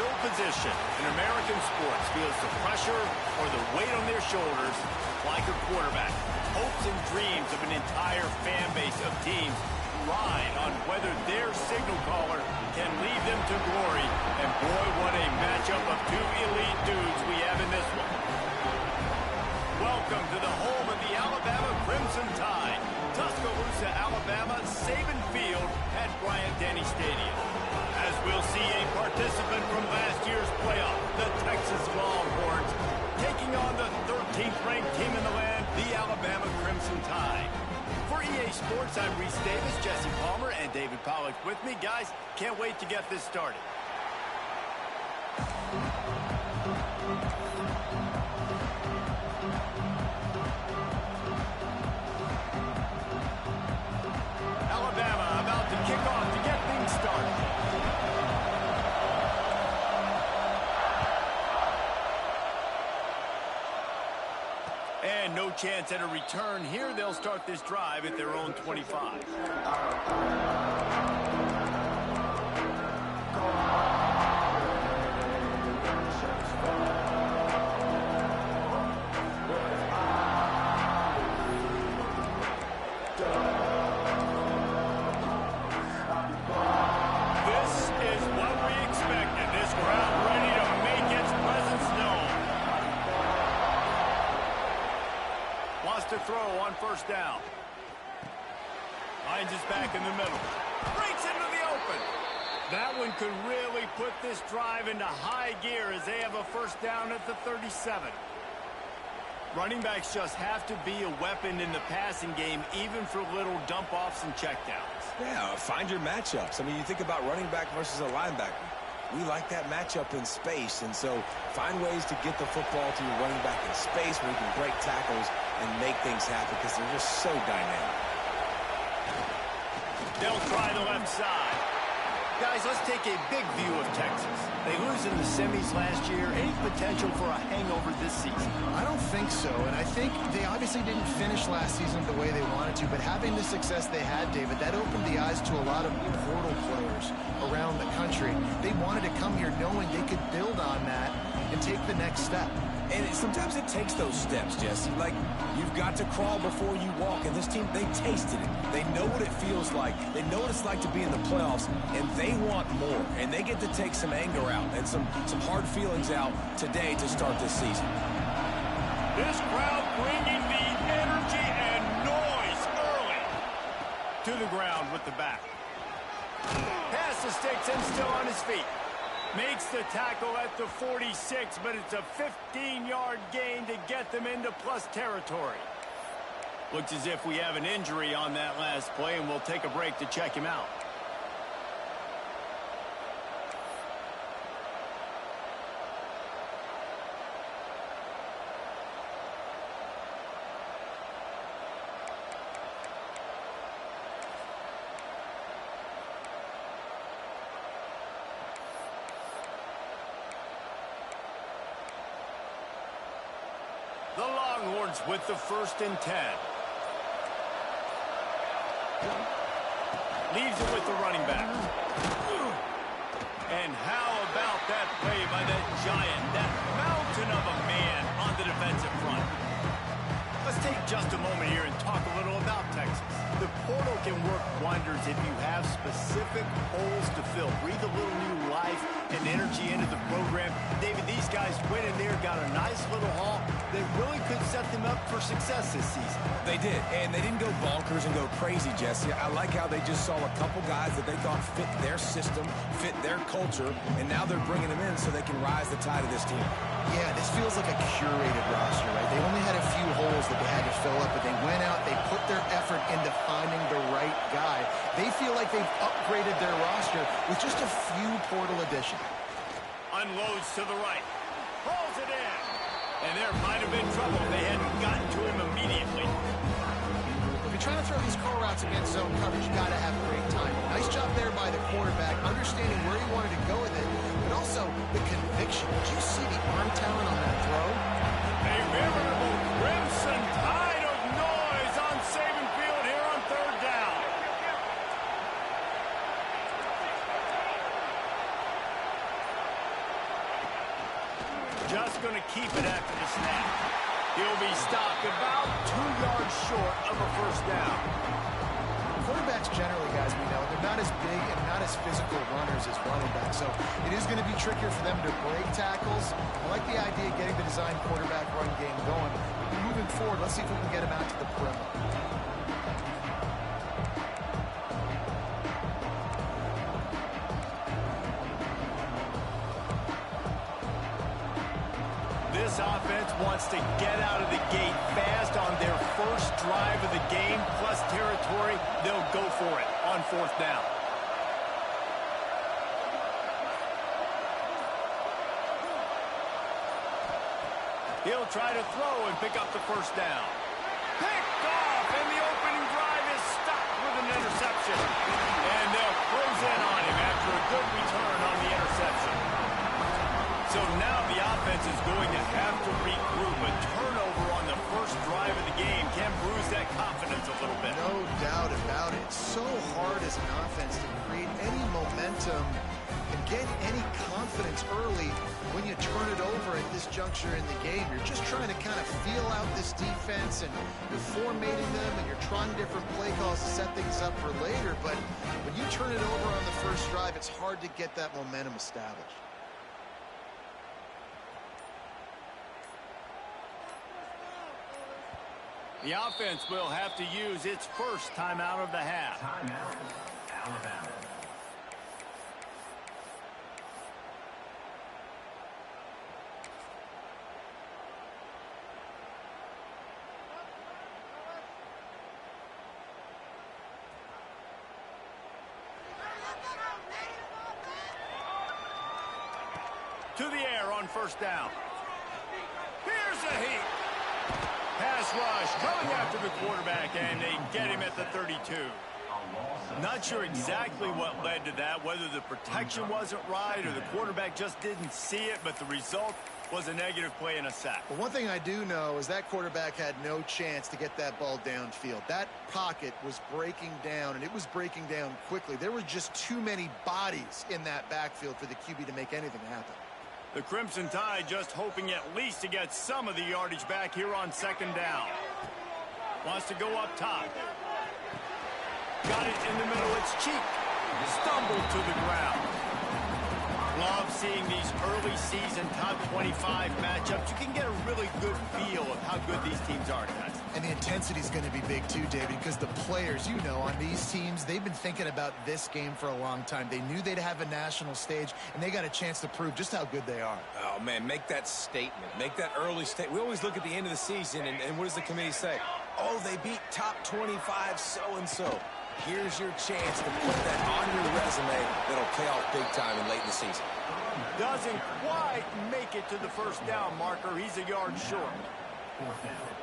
no position in American sports feels the pressure or the weight on their shoulders like a quarterback. Hopes and dreams of an entire fan base of teams ride on whether their signal caller can lead them to glory. And boy, what a matchup of two elite dudes we have in this one. Welcome to the home of the Alabama Crimson Tide. Tuscaloosa, Alabama, Saban Field at Bryant-Denny Stadium. As we'll see a participant from last year's playoff, the Texas Longhorns, taking on the 13th ranked team in the land, the Alabama Crimson Tide. For EA Sports, I'm Reese Davis, Jesse Palmer, and David Pollack with me. Guys, can't wait to get this started. Alabama about to kick off to get things started. And no chance at a return here. They'll start this drive at their own 25. To throw on first down. Finds his back in the middle. Breaks into the open. That one could really put this drive into high gear as they have a first down at the 37. Running backs just have to be a weapon in the passing game, even for little dump-offs and checkdowns. Yeah, find your matchups. I mean, you think about running back versus a linebacker. We like that matchup in space, and so find ways to get the football to your running back in space where you can break tackles and make things happen because they're just so dynamic. They'll try the left side. Guys, let's take a big view of Texas. They lose in the semis last year. Any potential for a hangover this season? I don't think so, and I think they obviously didn't finish last season the way they wanted to, but having the success they had, David, that opened the eyes to a lot of portal players around the country. They wanted to come here knowing they could build on that and take the next step. And sometimes it takes those steps, Jesse. Like, you've got to crawl before you walk. And this team, they tasted it. They know what it feels like. They know what it's like to be in the playoffs. And they want more. And they get to take some anger out and some hard feelings out today to start this season. This crowd bringing the energy and noise early. To the ground with the back. Pass the sticks and still on his feet. Makes the tackle at the 46, but it's a 15-yard gain to get them into plus territory. Looks as if we have an injury on that last play, and we'll take a break to check him out. The Longhorns with the 1st and 10. Leaves it with the running back. And how about that play by that giant, that mountain of a man on the defensive front? Let's take just a moment here and talk a little about Texas. The portal can work wonders if you have specific holes to fill. Breathe a little new life and energy into the program. David, these guys went in there, got a nice little haul that really could set them up for success this season. They did, and they didn't go bonkers and go crazy, Jesse. I like how they just saw a couple guys that they thought fit their system, fit their culture, and now they're bringing them in so they can rise the tide of this team. Yeah, this feels like a curated roster, right? They only had a few holes that they had to fill up, but they went out, they put their effort into finding the right guy. They feel like they've upgraded their roster with just a few portal additions. Unloads to the right. Pulls it in. And there might have been trouble if they hadn't gotten to him immediately. If you're trying to throw these curl routes against zone coverage, you got to have great timing. Nice job there by the quarterback, understanding where he wanted to go with it, but also the conviction. Did you see the arm talent on that throw? A veritable Crimson Tide of noise on Saban Field here on 3rd down. Just going to keep it after the snap. He'll be stopped about 2 yards short of a first down. Quarterbacks generally, guys, we know, they're not as big and not as physical runners as running backs, so it is going to be trickier for them to break tackles. I like the idea of getting the design quarterback run game going. Moving forward, let's see if we can get him out to the perimeter. This offense wants to get out of the gate fast on their first drive of the game, plus territory. They'll go for it on fourth down. He'll try to throw and pick up the first down. Picked off, and the opening drive is stopped with an interception. And they'll close in on him after a good return on the interception. So now the offense is going to have to regroup. A turnover on the first drive of the game can bruise that confidence a little bit. No doubt about it. It's so hard as an offense to create any momentum and get any confidence early when you turn it over at this juncture in the game. You're just trying to kind of feel out this defense, and you're formatting them, and you're trying different play calls to set things up for later. But when you turn it over on the first drive, it's hard to get that momentum established. The offense will have to use its first timeout of the half. Timeout, Alabama. To the air on first down. Here's a heat. Pass rush coming after the quarterback, and they get him at the 32. Not sure exactly what led to that, whether the protection wasn't right or the quarterback just didn't see it, but the result was a negative play and a sack. But one thing I do know is that quarterback had no chance to get that ball downfield. That pocket was breaking down, and it was breaking down quickly. There were just too many bodies in that backfield for the QB to make anything happen. The Crimson Tide just hoping at least to get some of the yardage back here on second down. Wants to go up top. Got it in the middle. It's cheap. Stumbled to the ground. Love seeing these early season top 25 matchups. You can get a really good feel of how good these teams are, guys. And the intensity is going to be big too, David, because the players, you know, on these teams, they've been thinking about this game for a long time. They knew they'd have a national stage, and they got a chance to prove just how good they are. Oh, man, make that statement. Make that early statement. We always look at the end of the season, and what does the committee say? Oh, they beat top 25 so-and-so. Here's your chance to put that on your resume that'll pay off big time and late in the season. Doesn't quite make it to the first down marker. He's a yard short.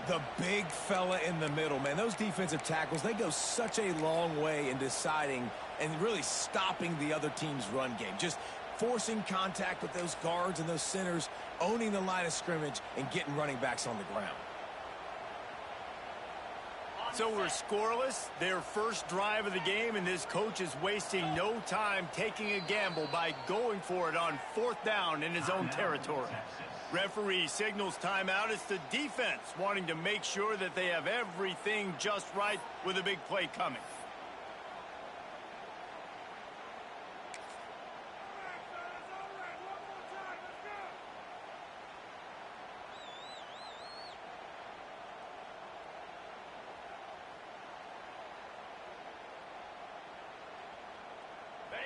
The big fella in the middle, man. Those defensive tackles, they go such a long way in deciding and really stopping the other team's run game. Just forcing contact with those guards and those centers, owning the line of scrimmage, and getting running backs on the ground. So we're scoreless, their first drive of the game, and this coach is wasting no time taking a gamble by going for it on fourth down in his own territory. Referee signals timeout. It's the defense wanting to make sure that they have everything just right with a big play coming.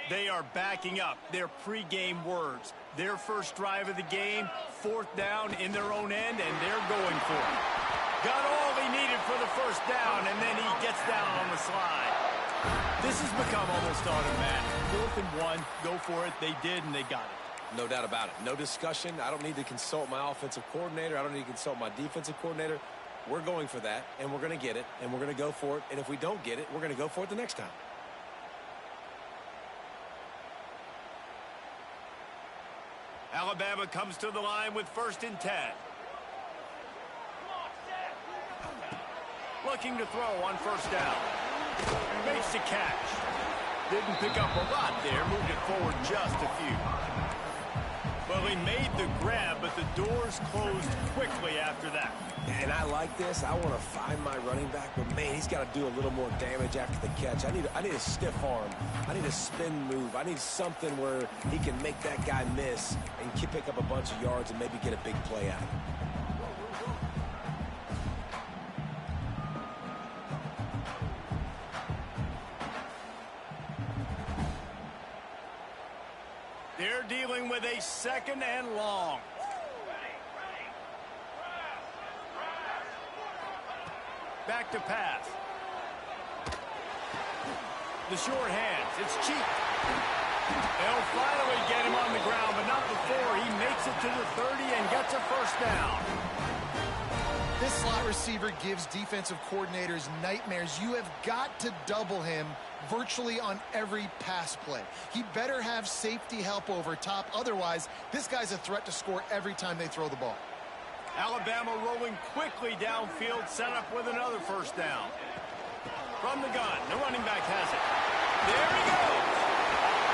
They are backing up their pregame words. Their first drive of the game, fourth down in their own end, and they're going for it. Got all he needed for the first down, and then he gets down on the slide. This has become almost automatic. 4th and 1, go for it. They did, and they got it. No doubt about it. No discussion. I don't need to consult my offensive coordinator. I don't need to consult my defensive coordinator. We're going for that, and we're going to get it, and we're going to go for it. And if we don't get it, we're going to go for it the next time. Alabama comes to the line with 1st and 10. Looking to throw on first down. Makes the catch. Didn't pick up a lot there. Moved it forward just a few. Well, eventually made the grab, but the doors closed quickly after that. And I like this. I want to find my running back, but man, he's got to do a little more damage after the catch. I need a stiff arm. I need a spin move. I need something where he can make that guy miss and pick up a bunch of yards and maybe get a big play out of it. They're dealing with a 2nd and long. Back to pass. The short hands. It's cheap. They'll finally get him on the ground, but not before he makes it to the 30 and gets a first down. This slot receiver gives defensive coordinators nightmares. You have got to double him virtually on every pass play. He better have safety help over top. Otherwise, this guy's a threat to score every time they throw the ball. Alabama rolling quickly downfield, set up with another first down. From the gun, the running back has it. There he goes.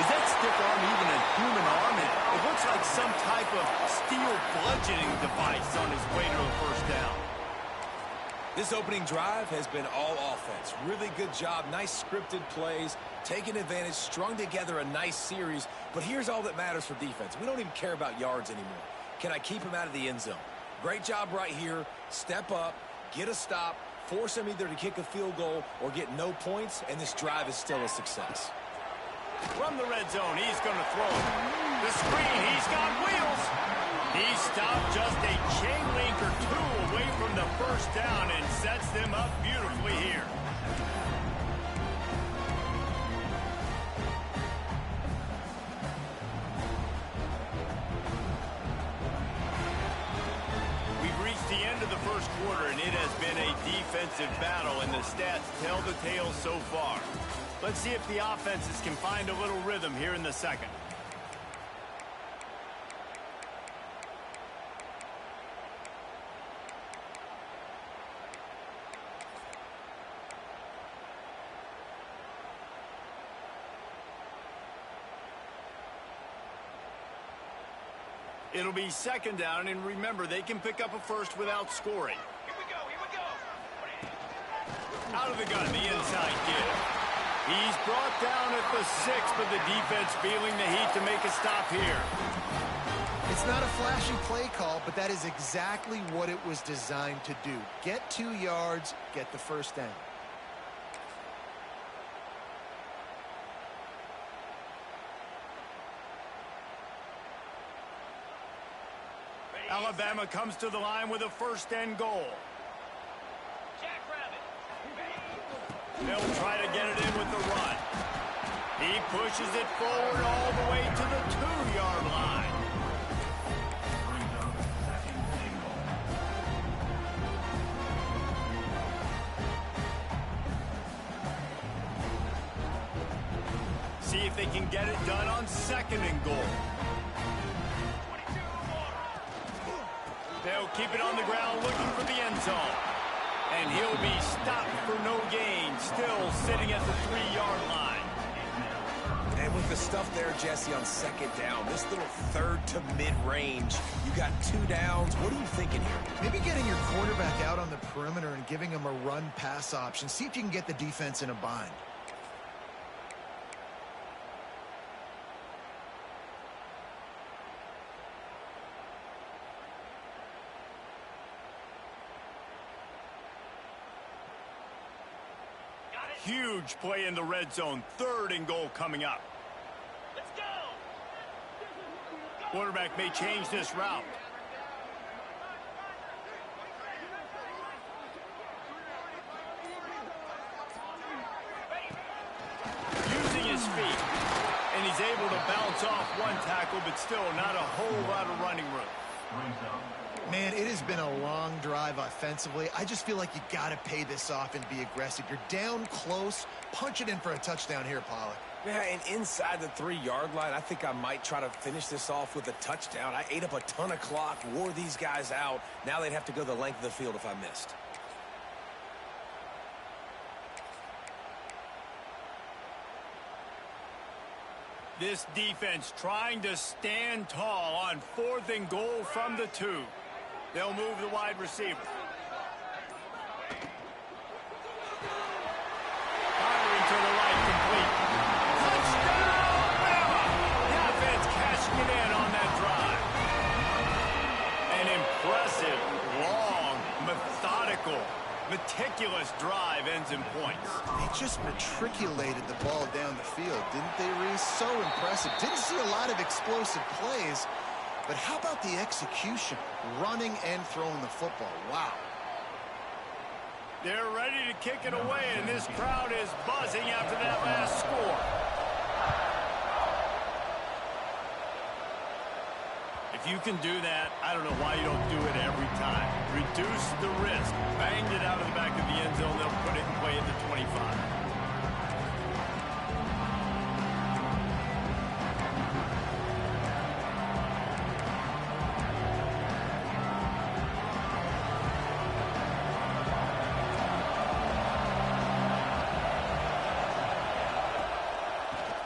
Is that stiff arm even a human arm? It looks like some type of steel bludgeoning device on his way to a first down. This opening drive has been all offense. Really good job. Nice scripted plays, taking advantage, strung together a nice series. But here's all that matters for defense. We don't even care about yards anymore. Can I keep him out of the end zone? Great job right here. Step up, get a stop, force him either to kick a field goal or get no points, and this drive is still a success. From the red zone, he's going to throw it. The screen, he's got wheels. He stopped just a chain link or two away from the first down and sets them up beautifully here. We've reached the end of the first quarter, and it has been a defensive battle, and the stats tell the tale so far. Let's see if the offenses can find a little rhythm here in the second. It'll be 2nd down, and remember, they can pick up a first without scoring. Here we go. Out of the gun, the inside give. He's brought down at the 6, but the defense feeling the heat to make a stop here. It's not a flashy play call, but that is exactly what it was designed to do. Get 2 yards, get the first down. Alabama comes to the line with a 1st and goal. They'll try to get it in with the run. He pushes it forward all the way to the 2-yard line. See if they can get it done on 2nd and goal. They'll keep it on the ground looking for the end zone. And he'll be stopped for no gain, still sitting at the 3-yard line. And with the stuff there, Jesse, on 2nd down, this little 3rd to mid-range, you got 2 downs. What are you thinking here? Maybe getting your quarterback out on the perimeter and giving him a run-pass option. See if you can get the defense in a bind. Huge play in the red zone. 3rd and goal coming up. Let's go! Quarterback may change this route. Using his feet. And he's able to bounce off one tackle, but still not a whole lot of running room. Man, it has been a long drive offensively. I just feel like you got to pay this off and be aggressive. You're down close. Punch it in for a touchdown here, Pollack. Yeah, and inside the 3-yard line, I think I might try to finish this off with a touchdown. I ate up a ton of clock, wore these guys out. Now they'd have to go the length of the field if I missed. This defense trying to stand tall on 4th and goal from the 2. They'll move the wide receiver. Firing to the right, complete. Touchdown, Bama! The offense cashing it in on that drive. An impressive, long, methodical, meticulous drive ends in points. They just matriculated the ball down the field, didn't they, Reese? So impressive. Didn't see a lot of explosive plays, but how about the execution? Running and throwing the football. Wow. They're ready to kick it away, and this crowd is buzzing after that last score. If you can do that, I don't know why you don't do it every time. Reduce the risk. Banged it out of the back of the end zone. They'll put it in play at the 25.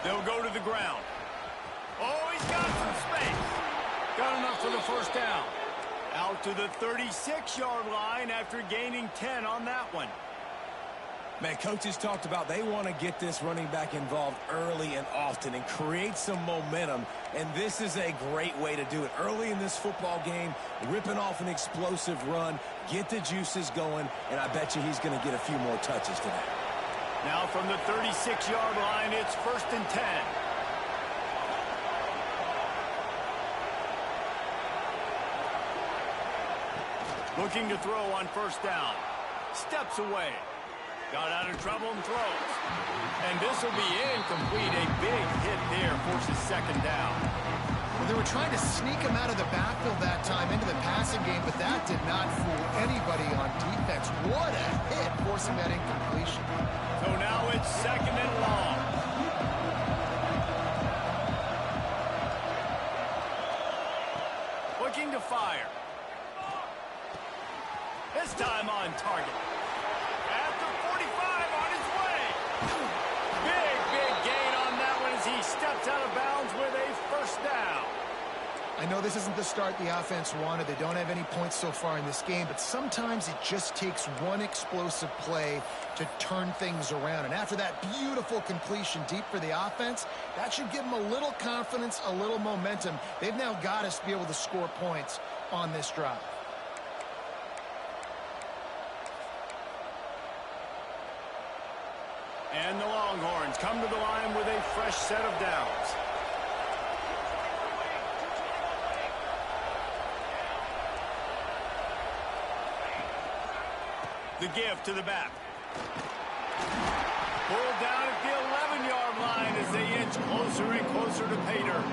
They'll go to the ground. Oh, he's got some space. Got enough for the first down. Out to the 36-yard line after gaining 10 on that one. Man, coaches talked about they want to get this running back involved early and often and create some momentum, and this is a great way to do it. Early in this football game, ripping off an explosive run, get the juices going, and I bet you he's going to get a few more touches today. Now from the 36-yard line, it's 1st and 10. Looking to throw on first down. Steps away. Got out of trouble and throws. And this will be incomplete. A big hit there forces 2nd down. Well, they were trying to sneak him out of the backfield that time into the passing game, but that did not fool anybody on defense. What a hit, forcing that incompletion. So now it's 2nd and long. Looking to fire. This time on target. At the 45 on his way. Big gain on that one as he steps out of bounds with a first down. I know this isn't the start the offense wanted. They don't have any points so far in this game, but sometimes it just takes one explosive play to turn things around. And after that beautiful completion deep for the offense, that should give them a little confidence, a little momentum. They've now got us to be able to score points on this drive. And the Longhorns come to the line with a fresh set of downs. The give to the back. Pulled down at the 11-yard line as they inch closer and closer to pay dirt.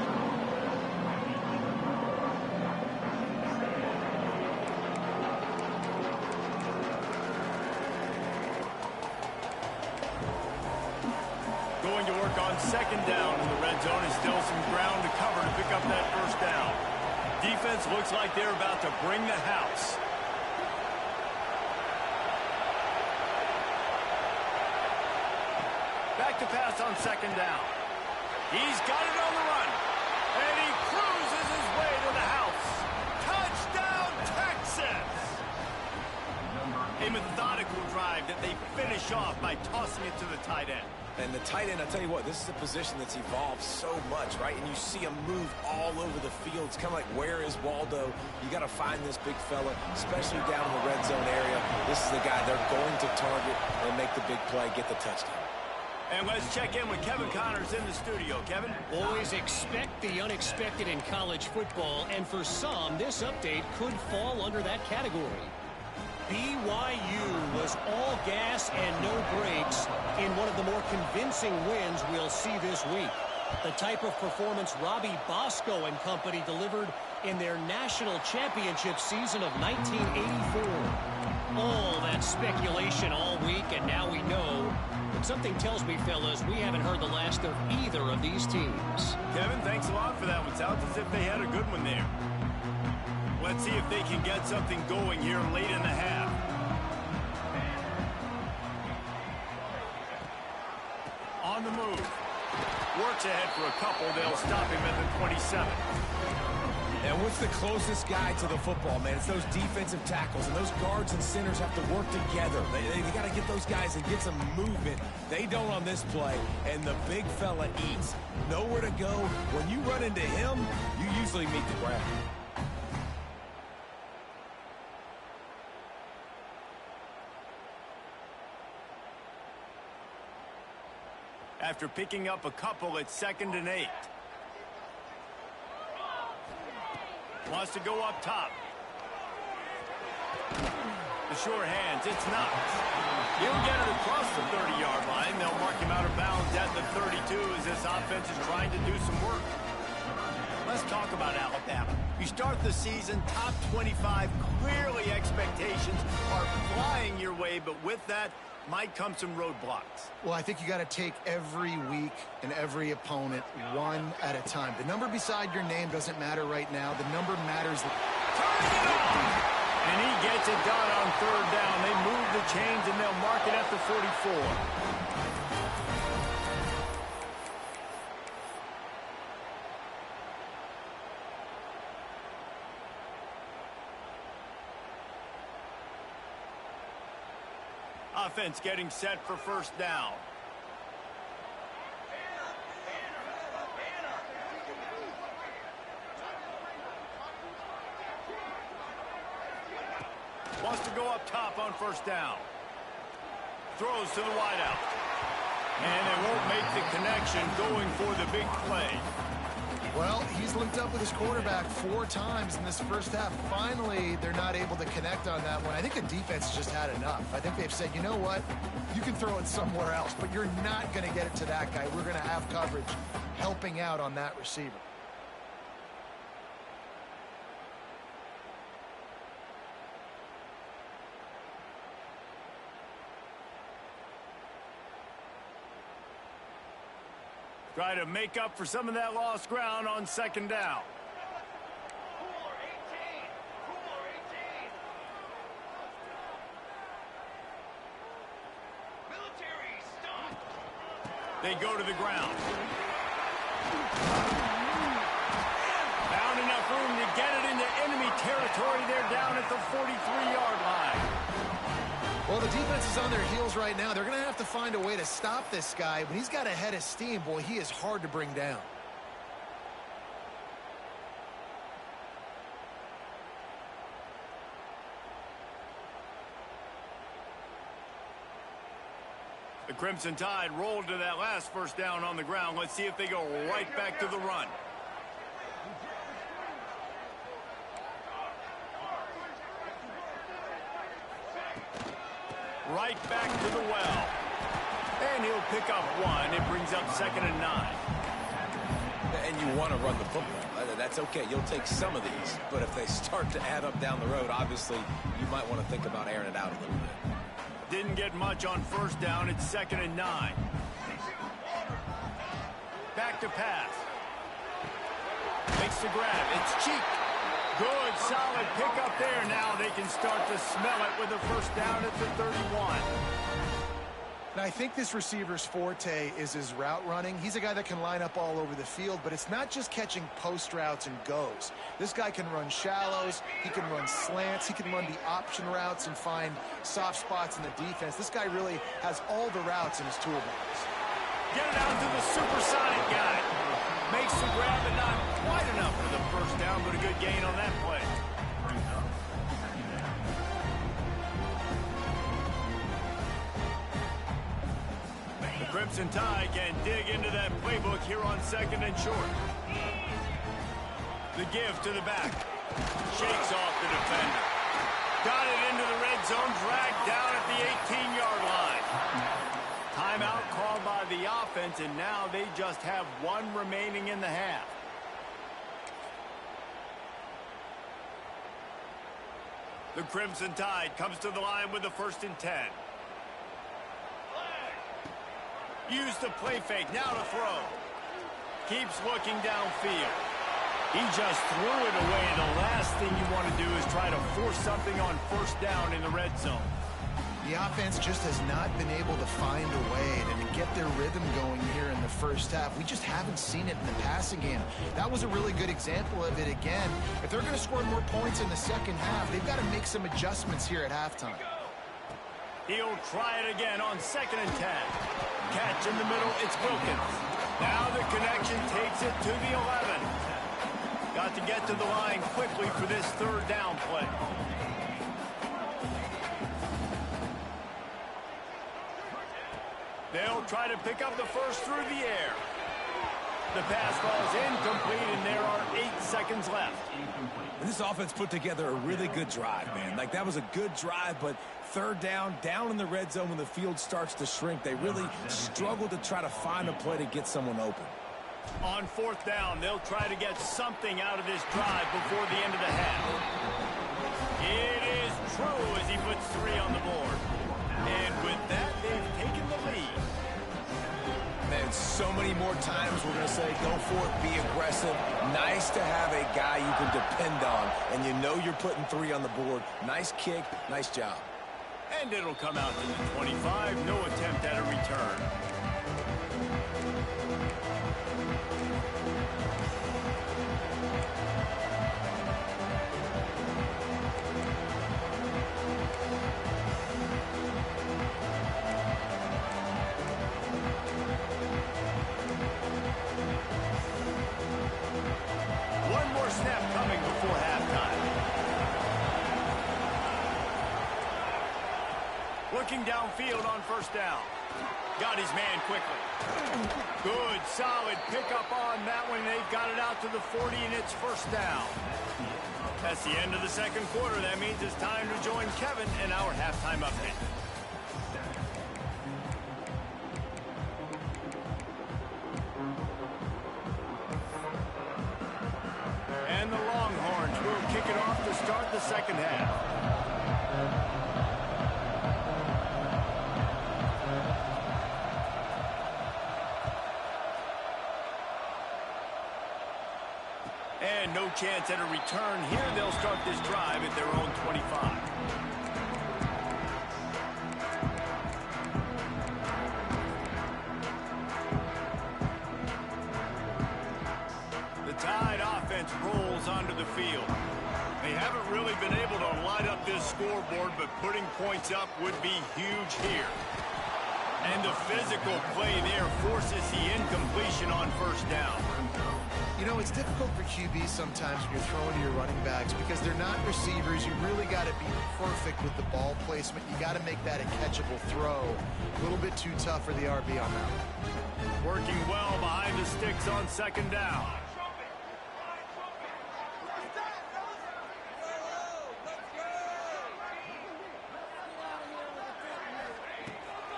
Going to work on 2nd down in the red zone, and still some ground to cover to pick up that first down. Defense looks like they're about to bring the house. Back to pass on 2nd down. He's got it on the run. And he cruises his way to the house. Touchdown, Texas! A methodical drive that they finish off by tossing it to the tight end. And the tight end, I tell you what, this is a position that's evolved so much, right? And you see him move all over the field. It's kind of like, where is Waldo? You got to find this big fella, especially down in the red zone area. This is the guy they're going to target and make the big play, get the touchdown. And let's check in with Kevin Connors in the studio. Kevin? Always expect the unexpected in college football, and for some, this update could fall under that category. BYU was all gas and no brakes in one of the more convincing wins we'll see this week. The type of performance Robbie Bosco and company delivered in their national championship season of 1984. All that speculation all week, and now we know. But something tells me, fellas, we haven't heard the last of either of these teams. Kevin, thanks a lot for that one. Sounds as if they had a good one there. Let's see if they can get something going here late in the half. On the move. Work looks ahead for a couple. They'll stop him at the 27. And what's the closest guy to the football, man? It's those defensive tackles, and those guards and centers have to work together. They got to get those guys and get some movement. They don't on this play, and the big fella eats. Nowhere to go. When you run into him, you usually meet the ground. After picking up a couple at 2nd and 8. Wants to go up top. The sure hands, it's Knox. He'll get it across the 30-yard line. They'll mark him out of bounds at the 32 as this offense is trying to do some work. Let's talk about Alabama. You start the season top 25. Clearly expectations are flying your way, but with that might come some roadblocks. Well, I think you got to take every week and every opponent one at a time. The number beside your name doesn't matter right now. The number matters. Turning it on! And he gets it done on 3rd down. They move the chains and they'll mark it at the 44. Offense getting set for 1st down. Wants to go up top on 1st down. Throws to the wideout. And they won't make the connection going for the big play. Well, he's linked up with his quarterback 4 times in this first half. Finally, they're not able to connect on that one. I think the defense just had enough. I think they've said, you know what? You can throw it somewhere else, but you're not going to get it to that guy. We're going to have coverage helping out on that receiver. Try to make up for some of that lost ground on 2nd down. They go to the ground. Found enough room to get it into enemy territory. They're down at the 43-yard line. Well, the defense is on their heels right now. They're going to have to find a way to stop this guy. When he's got a head of steam, boy, he is hard to bring down. The Crimson Tide rolled to that last 1st down on the ground. Let's see if they go right back to the run. Right back to the well. And he'll pick up 1. It brings up 2nd and 9. And you want to run the football. That's okay. You'll take some of these. But if they start to add up down the road, obviously, you might want to think about airing it out a little bit. Didn't get much on 1st down. It's 2nd and 9. Back to pass. Makes the grab. It's Cheek. Good, solid pickup there. Now they can start to smell it with a 1st down at the 31. And I think this receiver's forte is his route running. He's a guy that can line up all over the field, but it's not just catching post routes and goes. This guy can run shallows, he can run slants, he can run the option routes and find soft spots in the defense. This guy really has all the routes in his toolbox. Get it out to the supersonic guy. Makes the grab and not quite enough for the 1st down, but a good gain on that play. Crimson Tide can dig into that playbook here on 2nd and short. The give to the back. Shakes off the defender. Got it into the red zone, dragged down at the 18-yard line. Timeout called by the offense, and now they just have 1 remaining in the half. The Crimson Tide comes to the line with the 1st and 10. Use the play fake, now to throw. Keeps looking downfield. He just threw it away. The last thing you want to do is try to force something on 1st down in the red zone. The offense just has not been able to find a way to get their rhythm going here in the first half. We just haven't seen it in the passing game. That was a really good example of it again. If they're going to score more points in the second half, they've got to make some adjustments here at halftime. He'll try it again on 2nd and 10. Catch in the middle, it's Wilkins. Now the connection takes it to the 11. Got to get to the line quickly for this 3rd down play. They'll try to pick up the first through the air. The pass falls incomplete, and there are 8 seconds left. And this offense put together a really good drive, man. Like, that was a good drive, but 3rd down in the red zone when the field starts to shrink, they really struggle to try to find a play to get someone open. On 4th down, they'll try to get something out of this drive before the end of the half. It is true as he puts 3 on the board. And with that, they've taken the lead. Man, so many more times we're going to say, go for it, be aggressive. Nice to have a guy you can depend on, and you know you're putting 3 on the board. Nice kick, nice job. And it'll come out to the 25, no attempt at a return. One more snap coming before halftime. Looking downfield on 1st down. Got his man quickly. Good, solid pickup on that one. They've got it out to the 40, and it's 1st down. That's the end of the 2nd quarter. That means it's time to join Kevin in our halftime update. And the Longhorns will kick it off to start the 2nd half. And no chance at a return here. They'll start this drive at their own 25. The Tide offense rolls onto the field. They haven't really been able to light up this scoreboard, but putting points up would be huge here. And the physical play there forces the incompletion on 1st down. You know, it's difficult for QBs sometimes when you're throwing to your running backs because they're not receivers. You really got to be perfect with the ball placement. You got to make that a catchable throw. A little bit too tough for the RB on that one. Working well behind the sticks on 2nd down.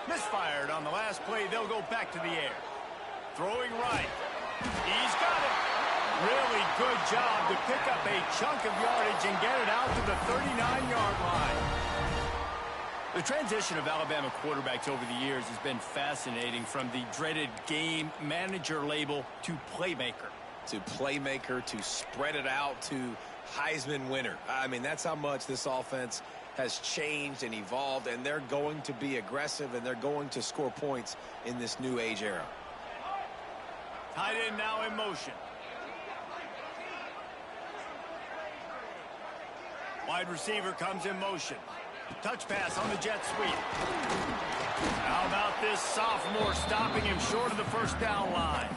Misfired on the last play. They'll go back to the air. Throwing right. He's got it. Really good job to pick up a chunk of yardage and get it out to the 39-yard line. The transition of Alabama quarterbacks over the years has been fascinating, from the dreaded game manager label to playmaker. To spread it out to Heisman winner. I mean, that's how much this offense has changed and evolved, and they're going to be aggressive, and they're going to score points in this new age era. Tight end now in motion. Wide receiver comes in motion. Touch pass on the jet sweep. How about this sophomore stopping him short of the 1st down line?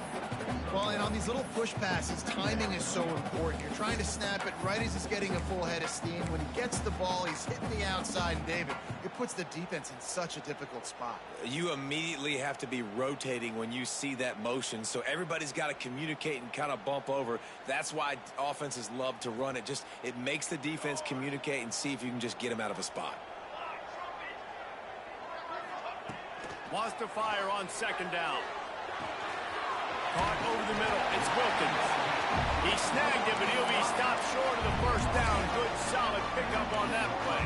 Well, and on these little push passes, timing is so important. You're trying to snap it right as he's getting a full head of steam. When he gets the ball, he's hitting the outside, and David, it puts the defense in such a difficult spot. You immediately have to be rotating when you see that motion, so everybody's got to communicate and kind of bump over. That's why offenses love to run it. It makes the defense communicate and see if you can just get him out of a spot. Wants to fire on 2nd down. Caught over the middle. It's Wilkins. He snagged it, but he'll be stopped short of the 1st down. Good, solid pickup on that play.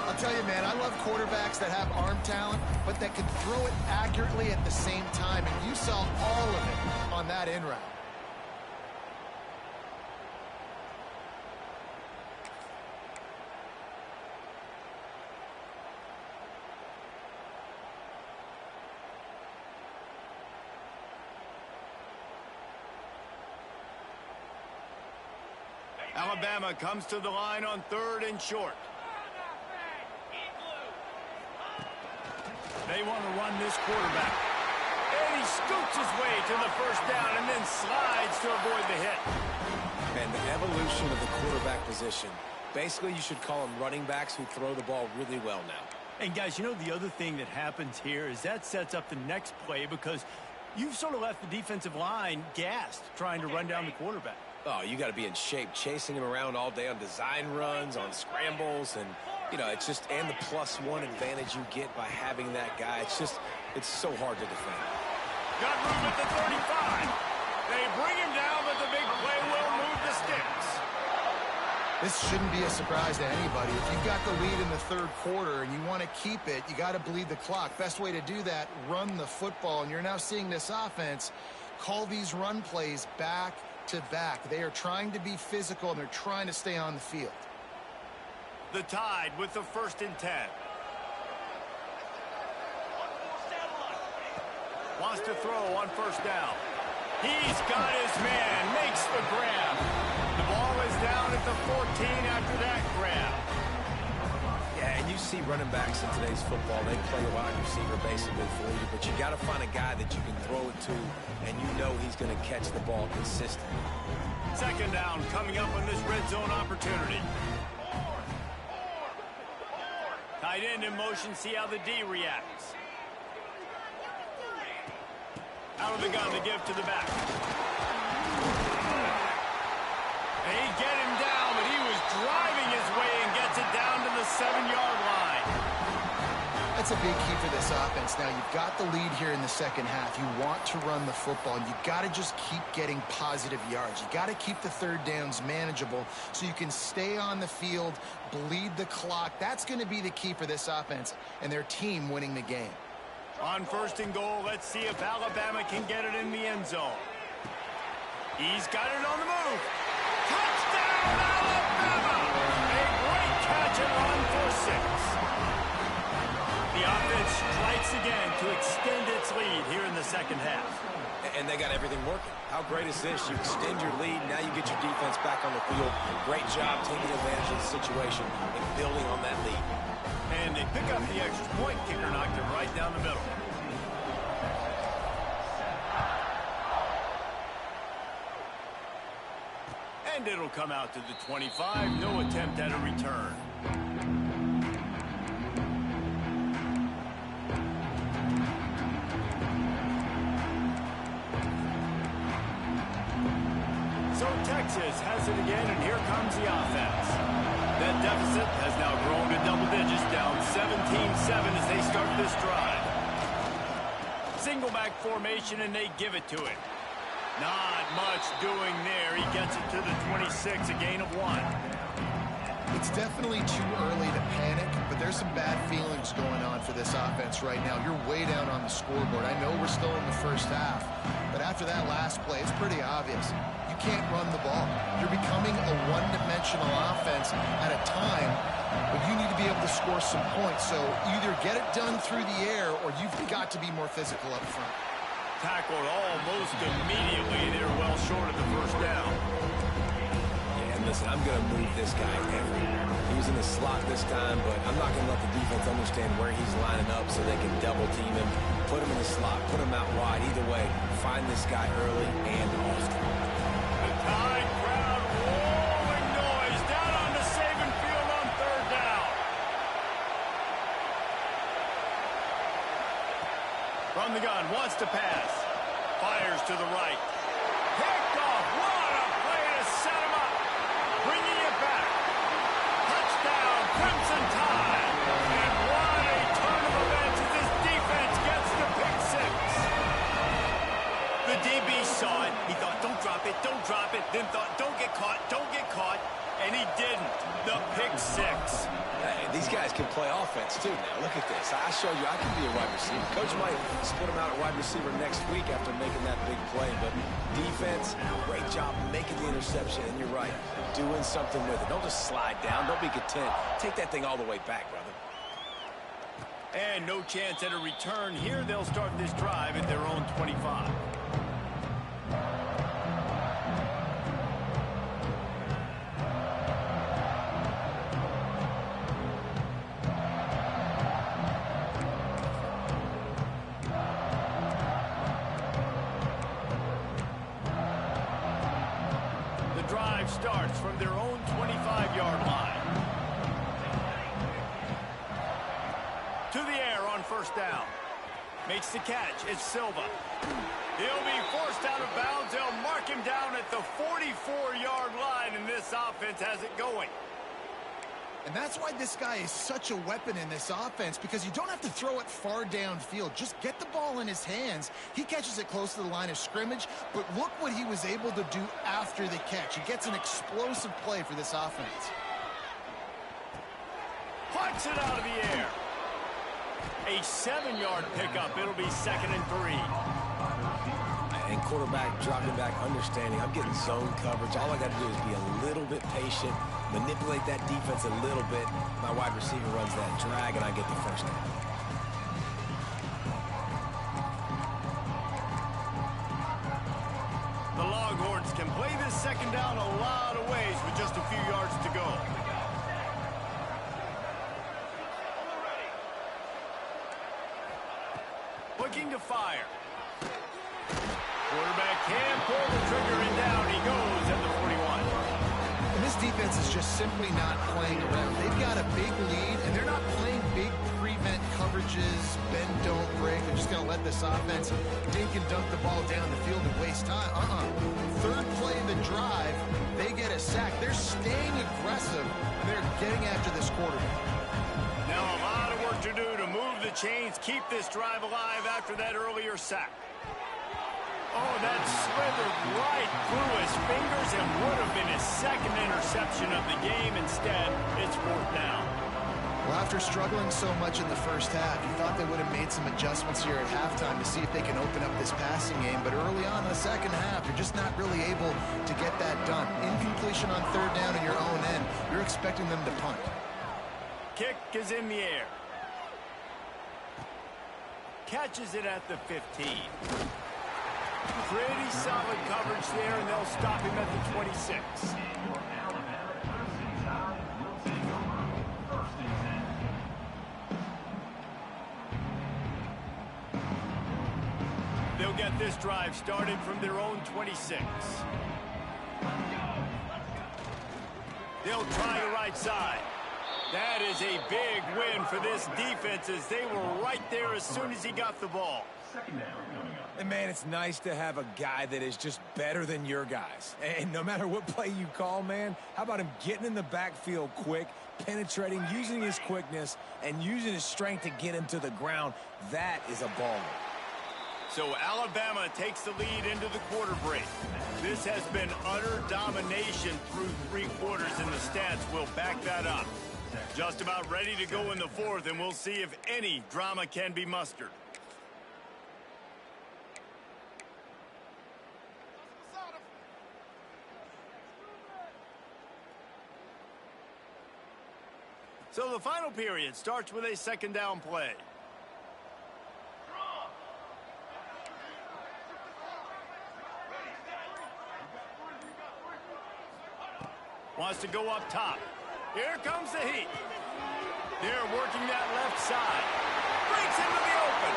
I'll tell you, man, I love quarterbacks that have arm talent, but that can throw it accurately at the same time, and you saw all of it on that in route. Alabama comes to the line on 3rd and short. They want to run this quarterback. And he scoots his way to the first down and then slides to avoid the hit. And the evolution of the quarterback position. Basically, you should call them running backs who throw the ball really well now. And guys, you know the other thing that happens here is that sets up the next play because you've sort of left the defensive line gassed trying to run down the quarterback. Oh, you got to be in shape, chasing him around all day on design runs, on scrambles, and, you know, it's just, and the +1 advantage you get by having that guy. It's just, it's so hard to defend. Got room at the 35. They bring him down, but the big play will move the sticks. This shouldn't be a surprise to anybody. If you've got the lead in the 3rd quarter and you want to keep it, you got to bleed the clock. Best way to do that, run the football. And you're now seeing this offense call these run plays back to back. They are trying to be physical, and they're trying to stay on the field. The Tide with the 1st and 10. Wants to throw on 1st down. He's got his man, makes the grab. The ball is down at the 14 after that grab. Yeah, and you see running backs in today's football. They play a wide receiver basically for you, but you got to find a guy that you can throw it to, and you know he's going to catch the ball consistently. 2nd down coming up on this red zone opportunity. Tight end in motion, see how the D reacts. Out of the gun to give to the back. They get him down, but he was driving his way and gets it down to the 7-yard line. That's a big key for this offense. Now, you've got the lead here in the 2nd half. You want to run the football, and you've got to just keep getting positive yards. You got to keep the 3rd downs manageable so you can stay on the field, bleed the clock. That's going to be the key for this offense and their team winning the game. On 1st and goal, let's see if Alabama can get it in the end zone. He's got it on the move. Touchdown, Alabama! A great catch and run for 6. The offense strikes again to extend its lead here in the 2nd half. And they got everything working. How great is this? You extend your lead, now you get your defense back on the field. Great job taking advantage of the situation and building on that lead. And they pick up the extra point. Kicker knocked it right down the middle. And it'll come out to the 25. No attempt at a return. So Texas has it again, and here comes the offense. That deficit has now grown to double digits, down 17-7 as they start this drive. Single back formation, and they give it to him. Not much doing there. He gets it to the 26, a gain of 1. It's definitely too early to panic, but there's some bad feelings going on for this offense right now. You're way down on the scoreboard. I know we're still in the 1st half, but after that last play, it's pretty obvious. You can't run the ball. You're becoming a one-dimensional offense at a time when you need to be able to score some points. So either get it done through the air or you've got to be more physical up front. Tackled almost immediately. They're well short of the 1st down. Yeah, and listen, I'm going to move this guy everywhere. He was in the slot this time, but I'm not going to let the defense understand where he's lining up so they can double team him, put him in the slot, put him out wide. Either way, find this guy early and often. The Tide crowd rolling noise down on the Saban field on 3rd down. From the gun, wants to pass. Fires to the right. Picked off. What a play to set him up. Bringing it back. Touchdown, Crimson Tide. And what a turn of events as this defense gets the pick 6. The DB saw it. He thought, don't drop it, don't drop it. Then thought, don't get caught, don't get caught. And he didn't. The pick 6. Hey, these guys can play offense, too, now. Look at this. I showed you I can be a wide receiver. Coach might split him out at wide receiver next week after making that big play. But defense, great job making the interception. And you're right, doing something with it. Don't just slide down. Don't be content. Take that thing all the way back, brother. And no chance at a return here. They'll start this drive at their own 25. starts from their own 25-yard line. To the air on first down. Makes the catch. It's Silva. He'll be forced out of bounds. They'll mark him down at the 44-yard line, and this offense has it going. And that's why this guy is such a weapon in this offense, because you don't have to throw it far downfield. Just get the ball in his hands. He catches it close to the line of scrimmage, but look what he was able to do after the catch. He gets an explosive play for this offense. Punts it out of the air. A 7-yard pickup. It'll be 2nd and 3. And quarterback dropping back, understanding I'm getting zone coverage. All I got to do is be a little bit patient, manipulate that defense a little bit. My wide receiver runs that drag, and I get the first down. The Longhorns can play this second down a lot of ways with just a few yards to go. Looking to fire. Quarterback can pull the trigger, and down he goes at the 41. And this defense is just simply not playing around. They've got a big lead, and they're not playing big prevent coverages, bend, don't break. They're just going to let this offense dink and dunk the ball down the field and waste time. Third play of the drive, they get a sack. They're staying aggressive. They're getting after this quarterback. Now a lot of work to do to move the chains, keep this drive alive after that earlier sack. Oh, that slithered right through his fingers and would have been his second interception of the game. Instead, it's 4th down. Well, after struggling so much in the first half, you thought they would have made some adjustments here at halftime to see if they can open up this passing game. But early on in the second half, you're just not really able to get that done. Incompletion on 3rd down in your own end. You're expecting them to punt. Kick is in the air. Catches it at the 15. Pretty solid coverage there, and they'll stop him at the 26. They'll get this drive started from their own 26. They'll try the right side. That is a big win for this defense, as they were right there as soon as he got the ball. And, man, it's nice to have a guy that is just better than your guys. And no matter what play you call, man, how about him getting in the backfield quick, penetrating, using his quickness, and using his strength to get him to the ground? That is a baller. So Alabama takes the lead into the quarter break. This has been utter domination through 3 quarters, and the stats will back that up. Just about ready to go in the 4th, and we'll see if any drama can be mustered. So the final period starts with a 2nd down play. Wants to go up top. Here comes the heat. They're working that left side. Breaks into the open.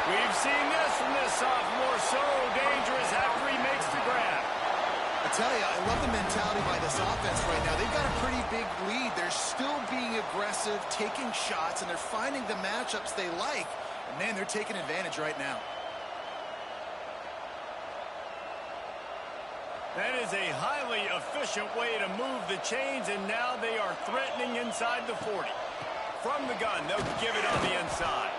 We've seen this from this sophomore. So dangerous after he makes the grab. I tell you, I love the mentality by this offense right now. They've got a pretty big lead. They're still being aggressive, taking shots, and they're finding the matchups they like. And, man, they're taking advantage right now. That is a highly efficient way to move the chains, and now they are threatening inside the 40. From the gun, they'll give it on the inside.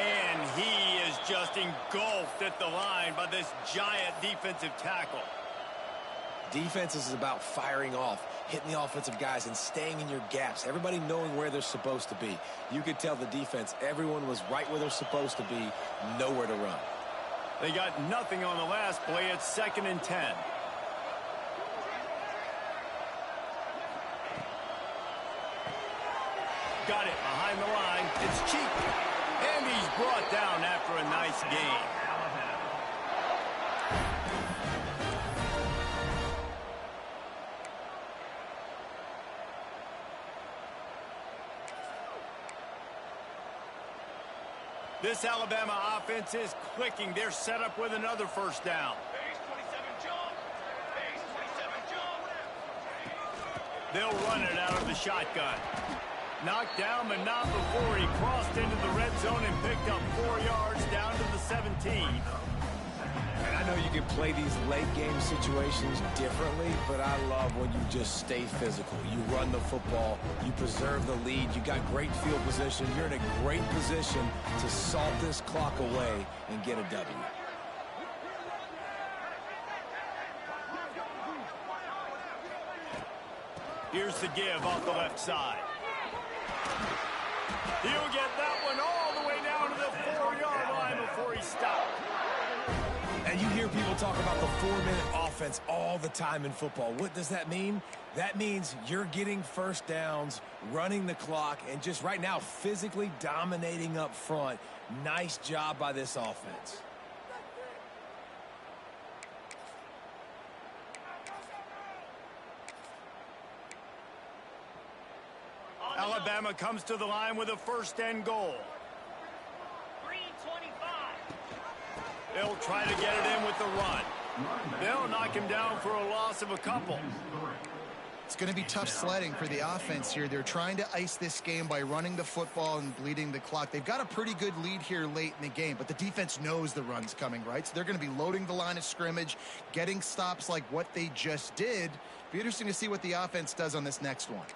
And he is just engulfed at the line by this giant defensive tackle. Defense is about firing off, hitting the offensive guys, and staying in your gaps. Everybody knowing where they're supposed to be. You could tell the defense, everyone was right where they're supposed to be, nowhere to run. They got nothing on the last play. It's 2nd and 10. Got it behind the line. It's cheap. And he's brought down after a nice game. This Alabama offense is clicking. They're set up with another 1st down. They'll run it out of the shotgun. Knocked down, but not before he crossed into the red zone and picked up 4 yards down to the 17. And I know you can play these late-game situations differently, but I love when you just stay physical. You run the football, you preserve the lead, you got great field position, you're in a great position to salt this clock away and get a W. Here's the give off the left side. He'll get that one all the way down to the 4-yard line before he stopped. And you hear people talk about the 4-minute offense all the time in football. What does that mean? That means you're getting first downs, running the clock, and just right now physically dominating up front. Nice job by this offense. Alabama comes to the line with a 1st and goal. 3:25. They'll try to get it in with the run. They'll knock him down for a loss of a couple. It's going to be tough sledding for the offense here. They're trying to ice this game by running the football and bleeding the clock. They've got a pretty good lead here late in the game, but the defense knows the run's coming, right? So they're going to be loading the line of scrimmage, getting stops like what they just did. Be interesting to see what the offense does on this next one.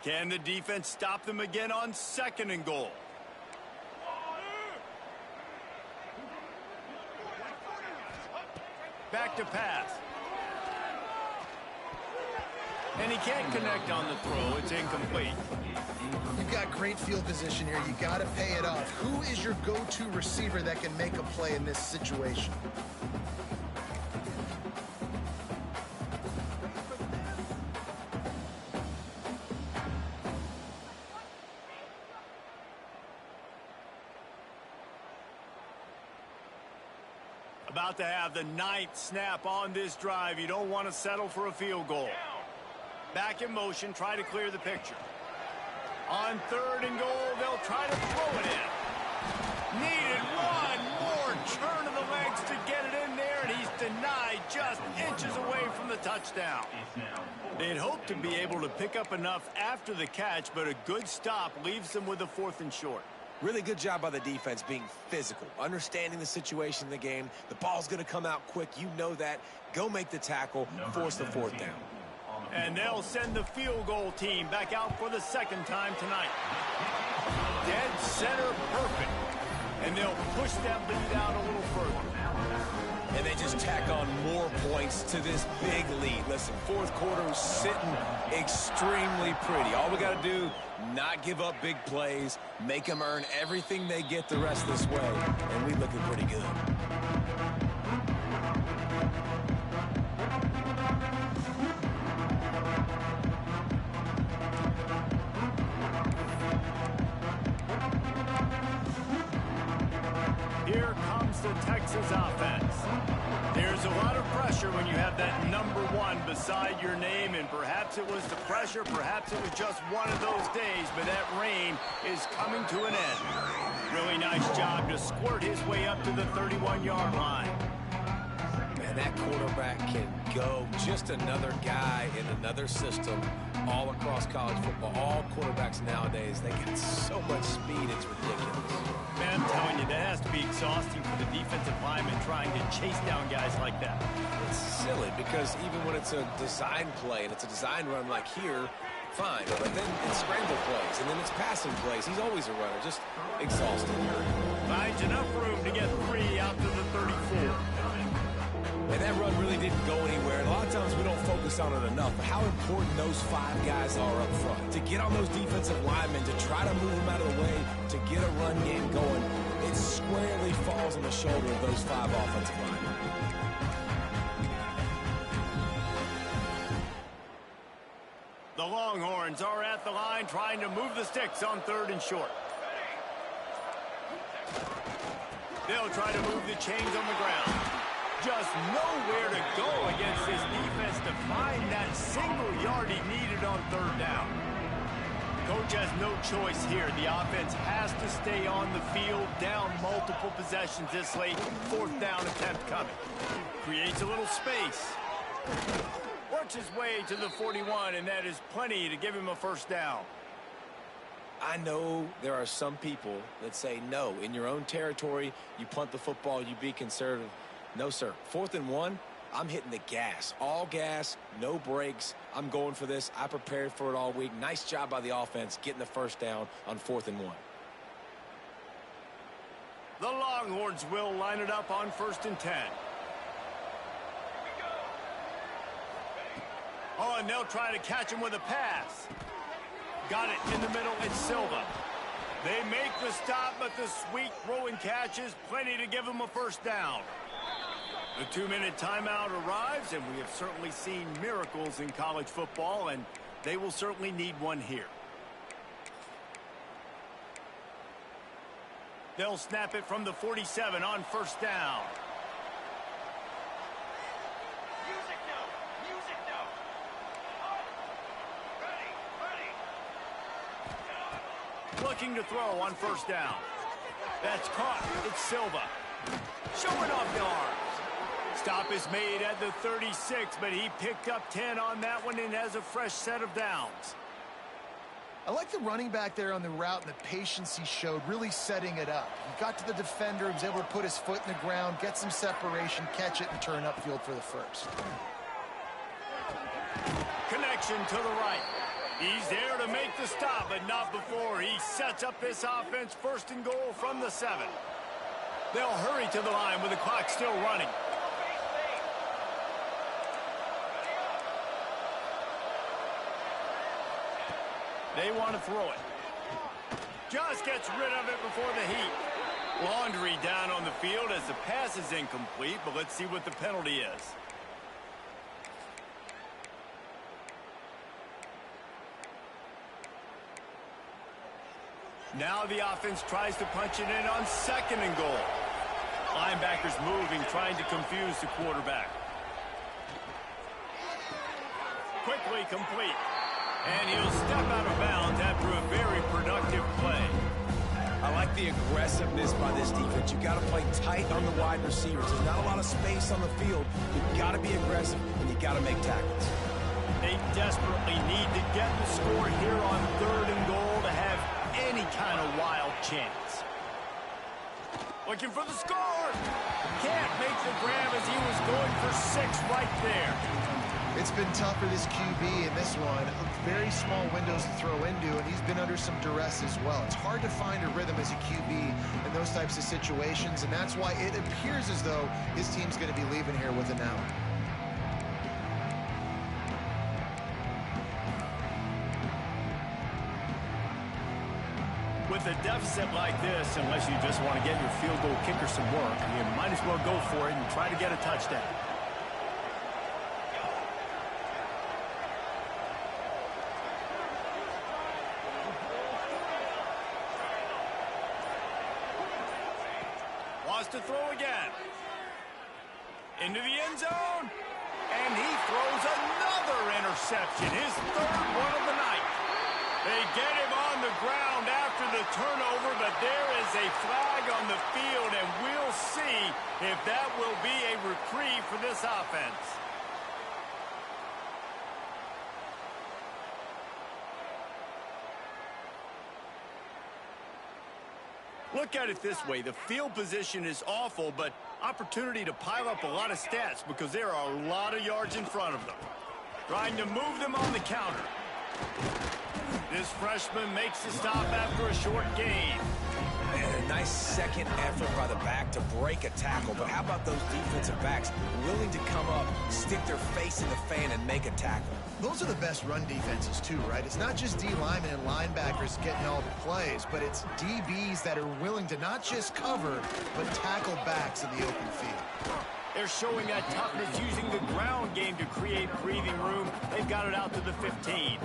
Can the defense stop them again on 2nd and goal? Back to pass. And he can't connect on the throw. It's incomplete. You've got great field position here. You got to pay it off. Who is your go-to receiver that can make a play in this situation? About to have the 9th snap on this drive. You don't want to settle for a field goal. Back in motion, try to clear the picture. On 3rd and goal, they'll try to throw it in. Needed one more turn of the legs to get it in there, and he's denied just inches away from the touchdown. They'd hoped to be able to pick up enough after the catch, but a good stop leaves them with a 4th and short. Really good job by the defense being physical, understanding the situation in the game. The ball's going to come out quick. You know that. Go make the tackle, force the 4th down. And they'll send the field goal team back out for the 2nd time tonight. Dead center perfect. And they'll push that lead out a little further. And they just tack on more points to this big lead. Listen, 4th quarter sitting extremely pretty. All we got to do, not give up big plays, make them earn everything they get the rest of this way, and we looking pretty good. Here comes the Texas offense. There's a lot of pressure when you have that number 1 beside your name, and perhaps it was the pressure, perhaps it was just one of those days, but that reign is coming to an end. Really nice job to squirt his way up to the 31-yard line. Man, that quarterback can go. Just another guy in another system all across college football. All quarterbacks nowadays, they got so much speed, it's ridiculous. Man, I'm telling you, that has to be exhausting for the defensive lineman trying to chase down guys like that. It's silly because even when it's a design play and it's a design run like here, fine. But then it's scramble plays and then it's passing plays. He's always a runner, just exhausting. Finds enough room to get 3 out to the 34. And that run really didn't go anywhere. And a lot of times we don't focus on it enough. But how important those 5 guys are up front. To get on those defensive linemen, to try to move them out of the way, to get a run game going, it squarely falls on the shoulder of those 5 offensive linemen. The Longhorns are at the line trying to move the sticks on 3rd and short. They'll try to move the chains on the ground. Just nowhere to go against this defense to find that single yard he needed on 3rd down. Coach has no choice here. The offense has to stay on the field, down multiple possessions this late. 4th down attempt coming. Creates a little space. Work works his way to the 41, and that is plenty to give him a first down. I know there are some people that say, no, in your own territory, you punt the football, you be conservative. No, sir. 4th and 1, I'm hitting the gas. All gas, no brakes. I'm going for this. I prepared for it all week. Nice job by the offense getting the first down on 4th and 1. The Longhorns will line it up on 1st and 10. Oh, and they'll try to catch him with a pass. Got it in the middle. It's Silva. They make the stop, but the sweet throw and catch is plenty to give them a first down. The 2-minute timeout arrives, and we have certainly seen miracles in college football, and they will certainly need one here. They'll snap it from the 47 on 1st down. Looking to throw on 1st down. That's caught. It's Silva. Showing off the arms. Stop is made at the 36, but he picked up 10 on that one and has a fresh set of downs. I like the running back there on the route and the patience he showed, really setting it up. He got to the defender, he was able to put his foot in the ground, get some separation, catch it, and turn upfield for the first. Connection to the right. He's there to make the stop, but not before he sets up this offense 1st and goal from the 7. They'll hurry to the line with the clock still running. They want to throw it. Just gets rid of it before the heat. Laundry down on the field as the pass is incomplete, but let's see what the penalty is. Now the offense tries to punch it in on 2nd and goal. Linebackers moving, trying to confuse the quarterback. Quickly complete. And he'll step out of bounds after a very productive play. I like the aggressiveness by this defense. You've got to play tight on the wide receivers. There's not a lot of space on the field. You've got to be aggressive, and you've got to make tackles. They desperately need to get the score here on 3rd and goal to have any kind of wild chance. Looking for the score. Can't make the grab as he was going for 6 right there. It's been tough for this QB in this one. Very small windows to throw into, and he's been under some duress as well. It's hard to find a rhythm as a QB in those types of situations, and that's why it appears as though his team's going to be leaving here with an out. With a deficit like this, unless you just want to get your field goal kicker some work, you might as well go for it and try to get a touchdown. Wants to throw again. Into the end zone. And he throws another interception, his 3rd one of the night. They get him on the ground after the turnover, but there is a flag on the field, and we'll see if that will be a reprieve for this offense. Look at it this way. The field position is awful, but opportunity to pile up a lot of stats because there are a lot of yards in front of them. Trying to move them on the counter. This freshman makes the stop after a short gain. And a nice second effort by the back to break a tackle. But how about those defensive backs willing to come up, stick their face in the fan, and make a tackle? Those are the best run defenses too, right? It's not just D linemen and linebackers getting all the plays, but it's DBs that are willing to not just cover, but tackle backs in the open field. They're showing that toughness using the ground game to create breathing room. They've got it out to the 15.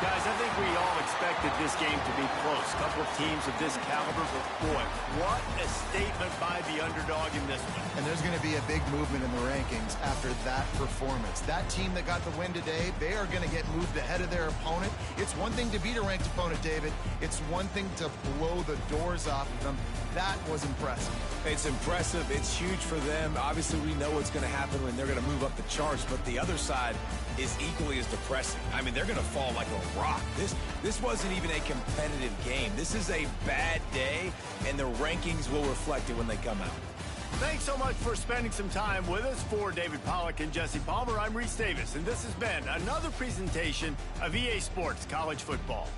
Guys, I think we all expected this game to be close. A couple of teams of this caliber, but boy, what a statement by the underdog in this one. And there's going to be a big movement in the rankings after that performance. That team that got the win today, they are going to get moved ahead of their opponent. It's one thing to beat a ranked opponent, David. It's one thing to blow the doors off of them. That was impressive. It's impressive. It's huge for them. Obviously, we know what's going to happen when they're going to move up the charts, but the other side is equally as depressing. I mean, they're going to fall like a rock. This wasn't even a competitive game. This is a bad day, and the rankings will reflect it when they come out. Thanks so much for spending some time with us. For David Pollack and Jesse Palmer, I'm Reese Davis, and this has been another presentation of EA Sports College Football.